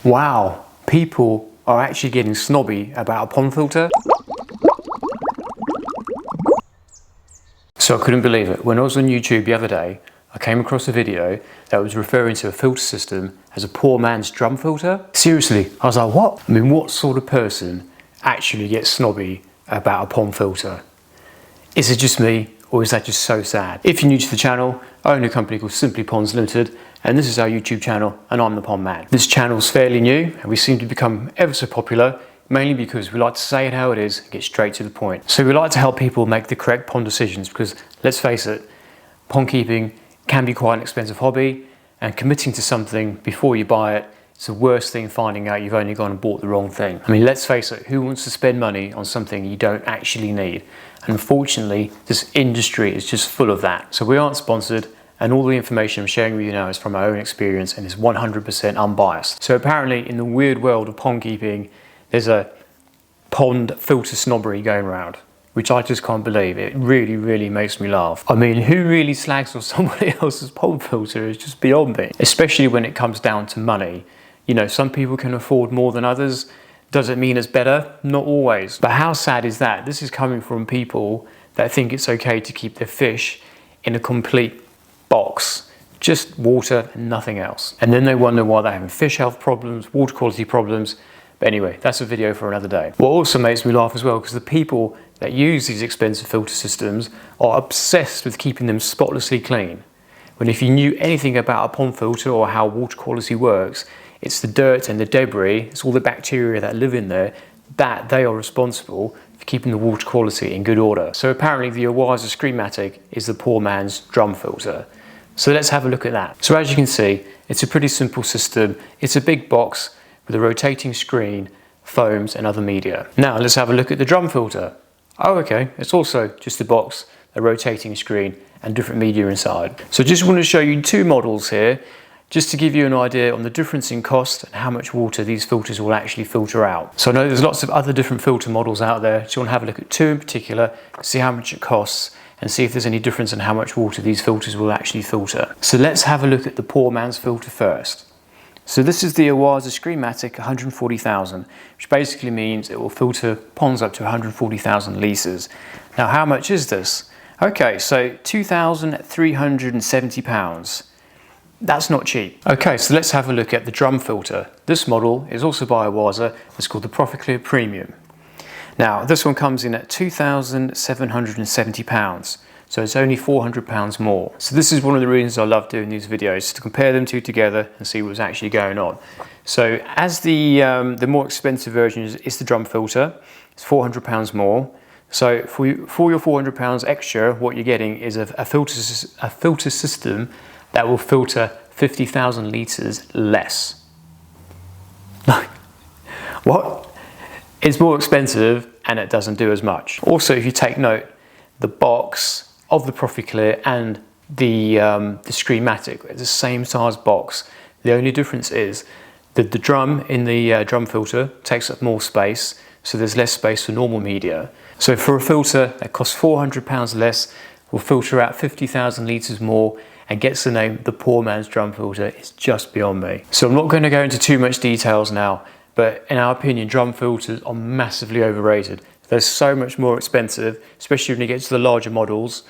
Wow, people are actually getting snobby about a pond filter. So I couldn't believe it. When I was on YouTube the other day, I came across a video that was referring to a filter system as a poor man's drum filter. Seriously, I was like, what? I mean, what sort of person actually gets snobby about a pond filter? Is it just me, or is that just so sad? If you're new to the channel, I own a company called Simply Ponds Limited, and this is our YouTube channel, and I'm the Pond Man. This channel's fairly new, and we seem to become ever so popular, mainly because we like to say it how it is and get straight to the point. So we like to help people make the correct pond decisions, because let's face it, pond keeping can be quite an expensive hobby, and committing to something before you buy it is the worst thing, finding out you've only gone and bought the wrong thing. I mean, let's face it, who wants to spend money on something you don't actually need? And unfortunately, this industry is just full of that. So we aren't sponsored, and all the information I'm sharing with you now is from my own experience and is 100% unbiased. So apparently, in the weird world of pond keeping, there's a pond filter snobbery going around, which I just can't believe. It really, really makes me laugh. I mean, who really slags off somebody else's pond filter is just beyond me, especially when it comes down to money. You know, some people can afford more than others. Does it mean it's better? Not always. But how sad is that? This is coming from people that think it's okay to keep their fish in a complete box, just water and nothing else. And then they wonder why they're having fish health problems, water quality problems. But anyway, that's a video for another day. What also makes me laugh as well, because the people that use these expensive filter systems are obsessed with keeping them spotlessly clean. When if you knew anything about a pond filter or how water quality works, it's the dirt and the debris, it's all the bacteria that live in there, that they are responsible for keeping the water quality in good order. So apparently the Awaza Screenmatic is the poor man's drum filter. So let's have a look at that. So as you can see, it's a pretty simple system. It's a big box with a rotating screen, foams and other media. Now let's have a look at the drum filter. Oh, okay, it's also just a box, a rotating screen and different media inside. So just want to show you two models here, just to give you an idea on the difference in cost and how much water these filters will actually filter out. So I know there's lots of other different filter models out there, so you want to have a look at two in particular, see how much it costs and see if there's any difference in how much water these filters will actually filter. So let's have a look at the poor man's filter first. So this is the Awaza Screenmatic 140,000, which basically means it will filter ponds up to 140,000 litres. Now how much is this? Okay, so £2,370. That's not cheap. Okay, so let's have a look at the drum filter. This model is also by Awaza. It's called the ProfitClear Premium. Now, this one comes in at £2,770. So it's only £400 more. So this is one of the reasons I love doing these videos, to compare them two together and see what's actually going on. So as the more expensive version is the drum filter, it's £400 more. So for your £400 extra, what you're getting is a filter system that will filter 50,000 litres less. What? It's more expensive and it doesn't do as much. Also, if you take note, the box of the ProfitClear and the Screenmatic, it's the same size box. The only difference is that the drum in the drum filter takes up more space, so there's less space for normal media. So for a filter that costs £400 less, will filter out 50,000 litres more and gets the name the poor man's drum filter, is just beyond me. So I'm not going to go into too much details now, but in our opinion, drum filters are massively overrated. They're so much more expensive, especially when you get to the larger models.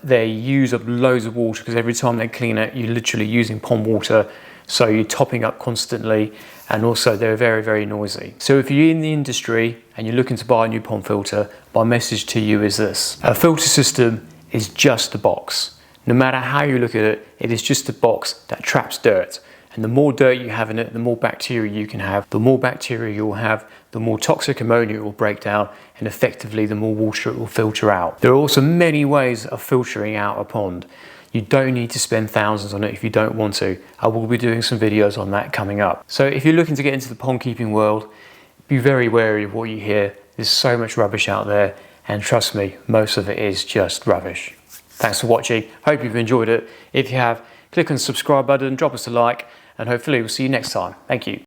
They use up loads of water because every time they clean it, you're literally using pond water. So you're topping up constantly, and also they're very, very noisy. So if you're in the industry and you're looking to buy a new pond filter, my message to you is this. A filter system is just a box. No matter how you look at it, it is just a box that traps dirt. And the more dirt you have in it, the more bacteria you can have. The more bacteria you'll have, the more toxic ammonia it will break down, and effectively the more water it will filter out. There are also many ways of filtering out a pond. You don't need to spend thousands on it if you don't want to. I will be doing some videos on that coming up. So if you're looking to get into the pond keeping world, be very wary of what you hear. There's so much rubbish out there, and trust me, most of it is just rubbish. Thanks for watching. Hope you've enjoyed it. If you have, click on the subscribe button, drop us a like, and hopefully we'll see you next time. Thank you.